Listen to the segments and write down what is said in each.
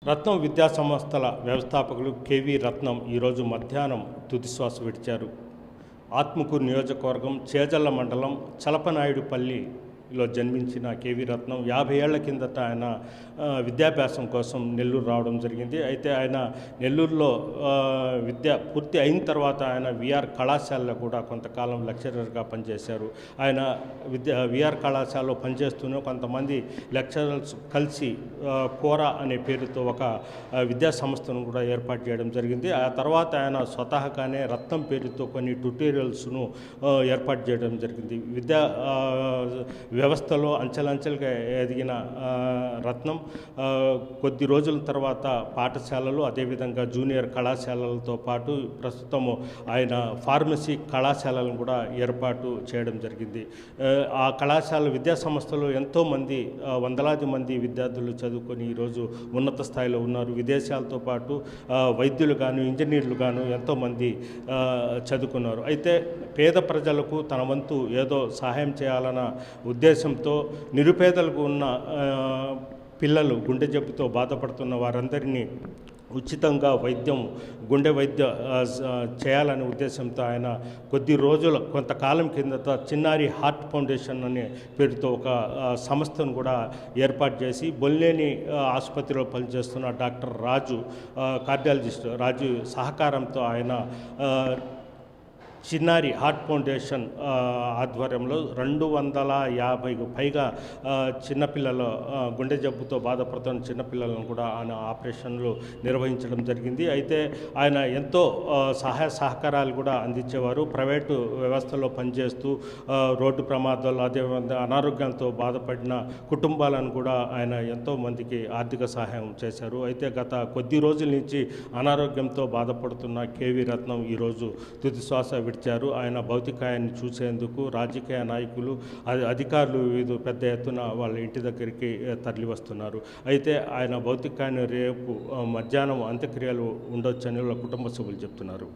రత్నం విద్యా సంస్థల వ్యవస్థాపకులు కెవి రత్నం ఈరోజు మధ్యాహ్నం తుదిశ్వాస విడిచారు. ఆత్మకూరు నియోజకవర్గం చేజల్ల మండలం చలపనాయుడుపల్లిలో జన్మించిన కెవి రత్నం 50 ఏళ్ల కిందట ఆయన విద్యాభ్యాసం కోసం నెల్లూరు రావడం జరిగింది. అయితే ఆయన నెల్లూరులో విద్య పూర్తి అయిన తర్వాత ఆయన విఆర్ కళాశాలలో కూడా కొంతకాలం లెక్చరర్గా పనిచేశారు. ఆయన విఆర్ కళాశాలలో పనిచేస్తూనే కొంతమంది లెక్చరర్స్ కలిసి కోరా అనే పేరుతో ఒక విద్యా సంస్థను కూడా ఏర్పాటు చేయడం జరిగింది. ఆ తర్వాత ఆయన స్వతహాగానే రత్నం పేరుతో కొన్ని ట్యుటోరియల్స్ను ఏర్పాటు చేయడం జరిగింది. విద్యా వ్యవస్థలో అంచెలంచెలుగా ఎదిగిన రత్నం కొద్ది రోజుల తర్వాత పాఠశాలలు, అదేవిధంగా జూనియర్ కళాశాలలతో పాటు ప్రస్తుతము ఆయన ఫార్మసీ కళాశాలను కూడా ఏర్పాటు చేయడం జరిగింది. ఆ కళాశాల విద్యా సంస్థలో ఎంతోమంది వందలాది మంది విద్యార్థులు చదువుకొని ఈరోజు ఉన్నత స్థాయిలో ఉన్నారు. విదేశాలతో పాటు వైద్యులు గాను, ఇంజనీర్లు గాను ఎంతోమంది చదువుకున్నారు. అయితే పేద ప్రజలకు తన వంతు ఏదో సహాయం చేయాలన్న ఉద్దేశంతో నిరుపేదలకు ఉన్న పిల్లలు, గుండె జబ్బుతో బాధపడుతున్న వారందరినీ ఉచితంగా గుండె వైద్య చేయాలనే ఉద్దేశంతో ఆయన కొంతకాలం కిందట చిన్నారి హార్ట్ ఫౌండేషన్ అనే పేరుతో ఒక సంస్థను కూడా ఏర్పాటు చేసి బొల్లేని ఆసుపత్రిలో పనిచేస్తున్న డాక్టర్ రాజు, కార్డియాలజిస్ట్ రాజు సహకారంతో ఆయన చిన్నారి హార్ట్ ఫౌండేషన్ ఆధ్వర్యంలో 250కు పైగా చిన్నపిల్లల గుండె జబ్బుతో బాధపడుతున్న చిన్నపిల్లలను కూడా ఆయన ఆపరేషన్లు నిర్వహించడం జరిగింది. అయితే ఆయన ఎంతో సహాయ సహకారాలు కూడా అందించేవారు. ప్రైవేటు వ్యవస్థలో పనిచేస్తూ రోడ్డు ప్రమాదాలు, అదేవిధంగా అనారోగ్యంతో బాధపడిన కుటుంబాలను కూడా ఆయన ఎంతో మందికి ఆర్థిక సహాయం చేశారు. అయితే గత కొద్ది రోజుల నుంచి అనారోగ్యంతో బాధపడుతున్న కెవి రత్నం ఈరోజు తుదిశ్వాస విడిచారు. ఆయన భౌతికాయాన్ని చూసేందుకు రాజకీయ నాయకులు, అధికారులు వివిధ పెద్ద ఎత్తున వాళ్ళ ఇంటి దగ్గరికి తరలి వస్తున్నారు. అయితే ఆయన భౌతికాయాన్ని రేపు మధ్యాహ్నం అంత్యక్రియలు ఉండొచ్చని వాళ్ళ కుటుంబ సభ్యులు చెప్తున్నారు.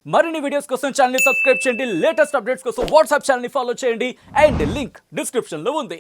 మరిన్ని వీడియోస్ కోసం ఛానల్ ని సబ్స్క్రైబ్ చేయండి. లేటెస్ట్ అప్డేట్స్ కోసం వాట్సాప్ ఛానల్ ని ఫాలో చేయండి అండ్ లింక్ డిస్క్రిప్షన్ లో ఉంది.